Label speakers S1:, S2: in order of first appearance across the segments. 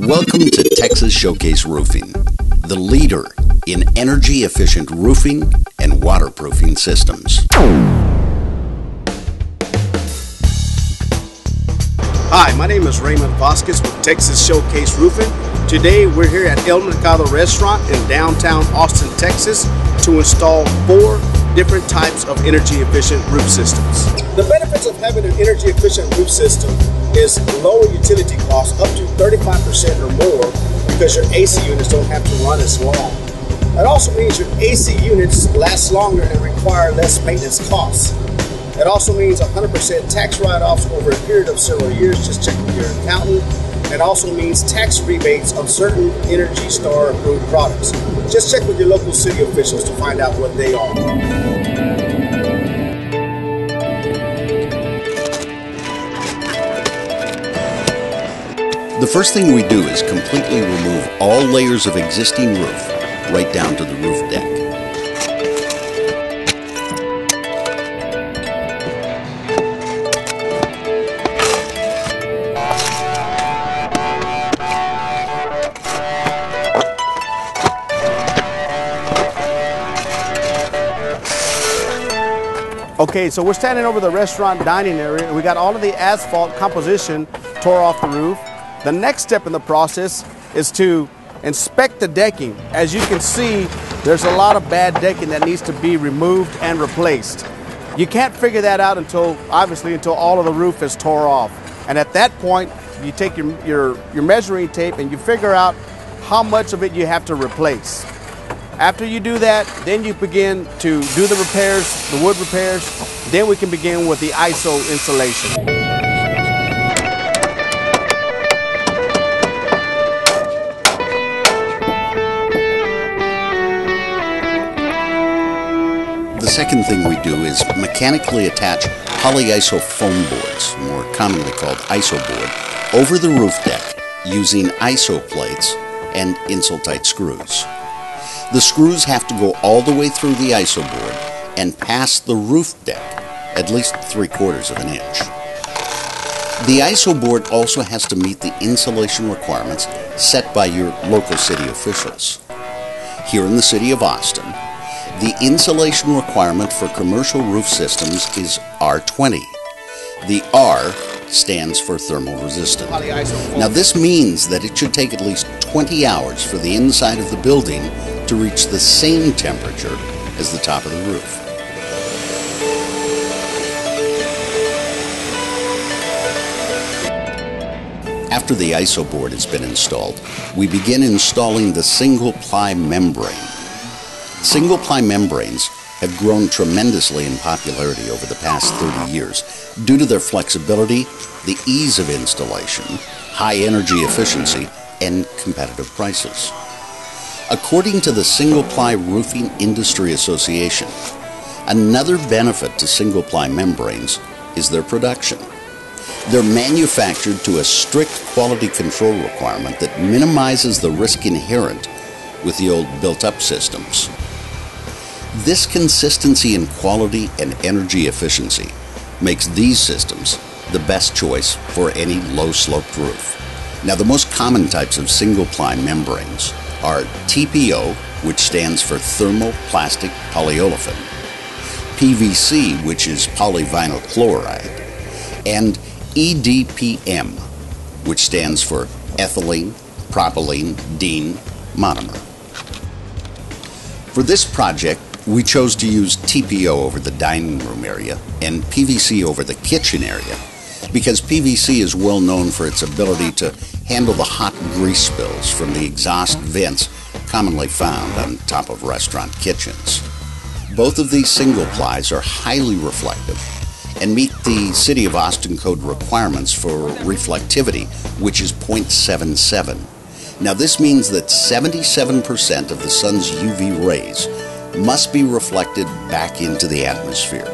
S1: Welcome to Texas Showcase Roofing, the leader in energy-efficient roofing and waterproofing systems.
S2: Hi, my name is Raymond Vasquez with Texas Showcase Roofing. Today we're here at El Mercado Restaurant in downtown Austin, Texas to install 4 different types of energy-efficient roof systems. The benefits of having an energy-efficient roof system is lower utility costs up to 35% or more because your AC units don't have to run as long. That also means your AC units last longer and require less maintenance costs. It also means 100% tax write-offs over a period of several years, just check with your accountant. It also means tax rebates on certain Energy Star approved products. Just check with your local city officials to find out what they are.
S1: The first thing we do is completely remove all layers of existing roof, right down to the roof deck.
S2: Okay, so we're standing over the restaurant dining area. We got all of the asphalt composition tore off the roof. The next step in the process is to inspect the decking. As you can see, there's a lot of bad decking that needs to be removed and replaced. You can't figure that out until all of the roof is tore off. And at that point, you take your measuring tape and you figure out how much of it you have to replace. After you do that, then you begin to do the repairs, the wood repairs. Then we can begin with the ISO installation.
S1: The second thing we do is mechanically attach polyiso foam boards, more commonly called ISO board, over the roof deck using ISO plates and Insultite screws. The screws have to go all the way through the ISO board and past the roof deck, at least 3/4 of an inch. The ISO board also has to meet the insulation requirements set by your local city officials. Here in the city of Austin, the insulation requirement for commercial roof systems is R20. The R stands for thermal resistant. Now this means that it should take at least 20 hours for the inside of the building to reach the same temperature as the top of the roof. After the ISO board has been installed, we begin installing the single-ply membrane. Single-ply membranes have grown tremendously in popularity over the past 30 years due to their flexibility, the ease of installation, high energy efficiency, and competitive prices. According to the Single-Ply Roofing Industry Association, another benefit to single-ply membranes is their production. They're manufactured to a strict quality control requirement that minimizes the risk inherent with the old built-up systems. This consistency in quality and energy efficiency makes these systems the best choice for any low-sloped roof. Now, the most common types of single-ply membranes are TPO, which stands for thermoplastic polyolefin, PVC, which is polyvinyl chloride, and EDPM, which stands for ethylene propylene diene monomer. For this project, we chose to use TPO over the dining room area and PVC over the kitchen area because PVC is well known for its ability to handle the hot grease spills from the exhaust vents commonly found on top of restaurant kitchens. Both of these single plies are highly reflective and meet the City of Austin Code requirements for reflectivity, which is 0.77. Now this means that 77% of the sun's UV rays must be reflected back into the atmosphere.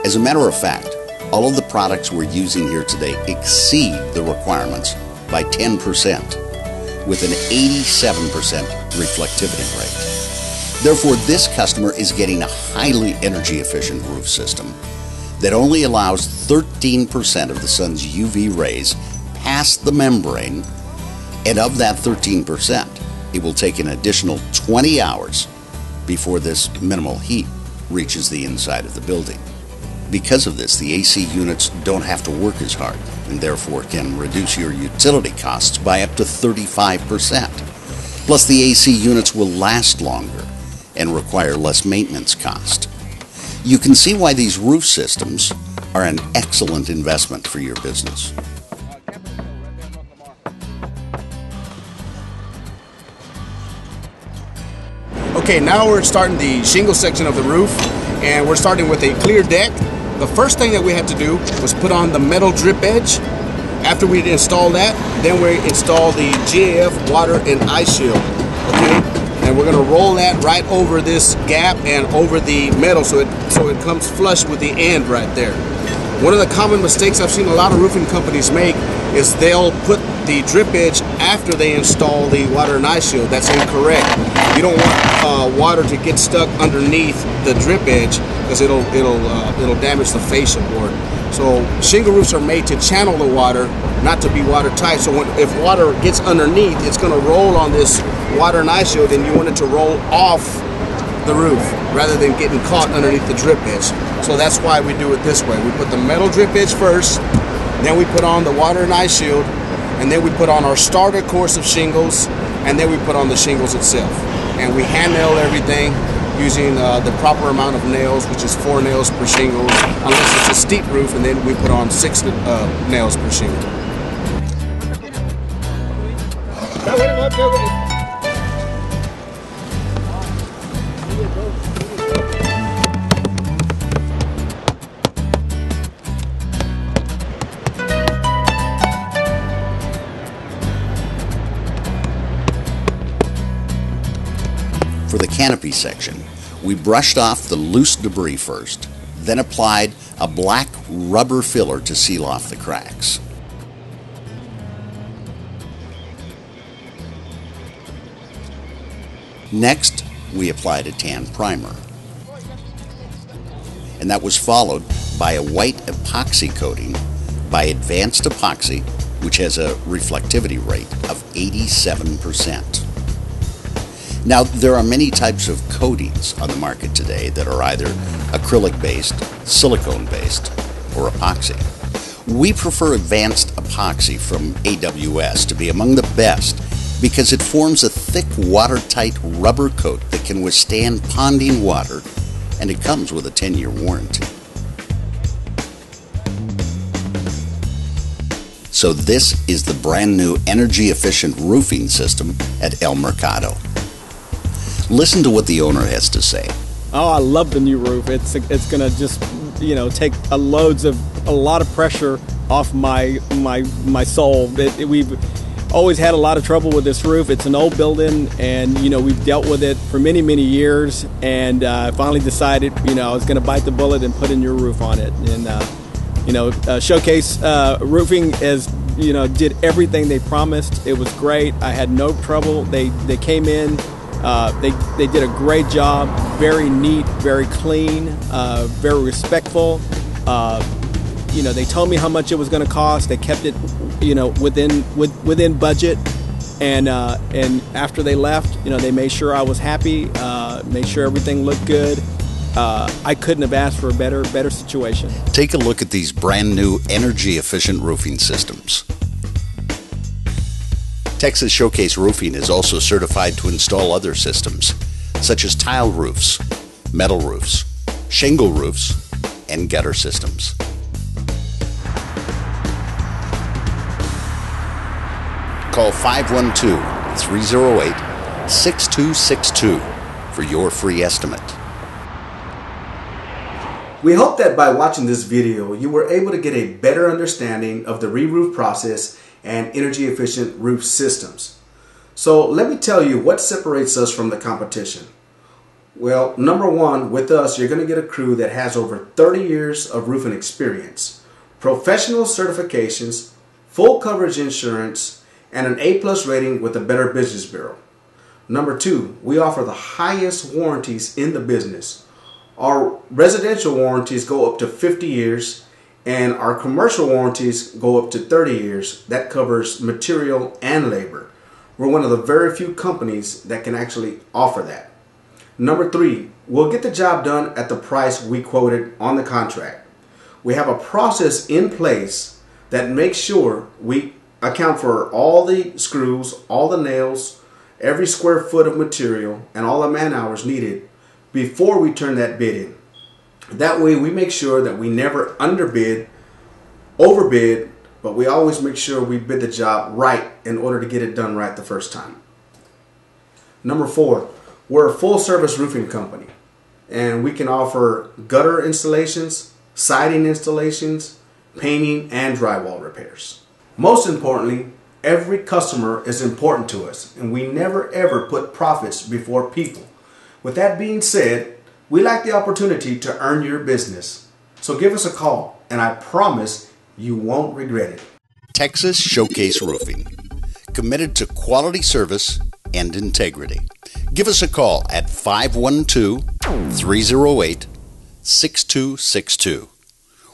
S1: As a matter of fact, all of the products we're using here today exceed the requirements by 10%, with an 87% reflectivity rate. Therefore, this customer is getting a highly energy efficient roof system that only allows 13% of the sun's UV rays past the membrane And of that 13%, it will take an additional 20 hours before this minimal heat reaches the inside of the building. Because of this, the AC units don't have to work as hard and therefore can reduce your utility costs by up to 35%. Plus, the AC units will last longer and require less maintenance cost. You can see why these roof systems are an excellent investment for your business.
S2: Okay, now we're starting the shingle section of the roof, and we're starting with a clear deck. The first thing that we had to do was put on the metal drip edge. After we install that, then we install the GAF water and ice shield. Okay, and we're gonna roll that right over this gap and over the metal so it comes flush with the end right there. One of the common mistakes I've seen a lot of roofing companies make is they'll put the drip edge after they install the water and ice shield. That's incorrect. You don't want water to get stuck underneath the drip edge because it'll damage the fascia board. So shingle roofs are made to channel the water, not to be watertight. So if water gets underneath, it's going to roll on this water and ice shield, and you want it to roll off the roof rather than getting caught underneath the drip edge. So that's why we do it this way. We put the metal drip edge first, then we put on the water and ice shield, and then we put on our starter course of shingles, and then we put on the shingles itself. And we hand nail everything using the proper amount of nails, which is 4 nails per shingle, unless it's a steep roof, and then we put on 6 nails per shingle.
S1: For the canopy section, we brushed off the loose debris first, then applied a black rubber filler to seal off the cracks. Next, we applied a tan primer. And that was followed by a white epoxy coating by Advanced Epoxy, which has a reflectivity rate of 87%. Now, there are many types of coatings on the market today that are either acrylic-based, silicone-based, or epoxy. We prefer Advanced Epoxy from AWS to be among the best because it forms a thick, watertight rubber coat that can withstand ponding water, and it comes with a 10-year warranty. So this is the brand new energy-efficient roofing system at El Mercado. Listen to what the owner has to say.
S3: Oh, I love the new roof. It's gonna just, take a lot of pressure off my soul. We've always had a lot of trouble with this roof. It's an old building, and we've dealt with it for many years. And I finally decided, I was gonna bite the bullet and put a new roof on it. And Showcase Roofing did everything they promised. It was great. I had no trouble. They came in. They did a great job, very neat, very clean, very respectful. They told me how much it was going to cost. They kept it, within budget. And after they left, they made sure I was happy, made sure everything looked good. I couldn't have asked for a better situation.
S1: Take a look at these brand new energy efficient roofing systems. Texas Showcase Roofing is also certified to install other systems, such as tile roofs, metal roofs, shingle roofs, and gutter systems. Call 512-308-6262 for your free estimate.
S2: We hope that by watching this video, you were able to get a better understanding of the re-roof process and energy efficient roof systems. So let me tell you what separates us from the competition. Well, number one, with us, you're going to get a crew that has over 30 years of roofing experience, professional certifications, full coverage insurance, and an A+ rating with the Better Business Bureau. Number two, we offer the highest warranties in the business. Our residential warranties go up to 50 years, And our commercial warranties go up to 30 years. That covers material and labor. We're one of the very few companies that can actually offer that. Number 3, we'll get the job done at the price we quoted on the contract. We have a process in place that makes sure we account for all the screws, all the nails, every square foot of material, and all the man hours needed before we turn that bid in. That way we make sure that we never underbid, overbid, but we always make sure we bid the job right in order to get it done right the first time. Number 4, we're a full service roofing company, and we can offer gutter installations, siding installations, painting, and drywall repairs. Most importantly, every customer is important to us, and we never ever put profits before people. With that being said, we like the opportunity to earn your business. So give us a call, and I promise you won't regret it.
S1: Texas Showcase Roofing, committed to quality service and integrity. Give us a call at 512-308-6262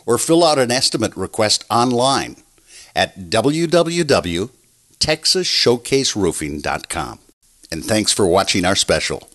S1: or fill out an estimate request online at www.texasshowcaseroofing.com. And thanks for watching our special.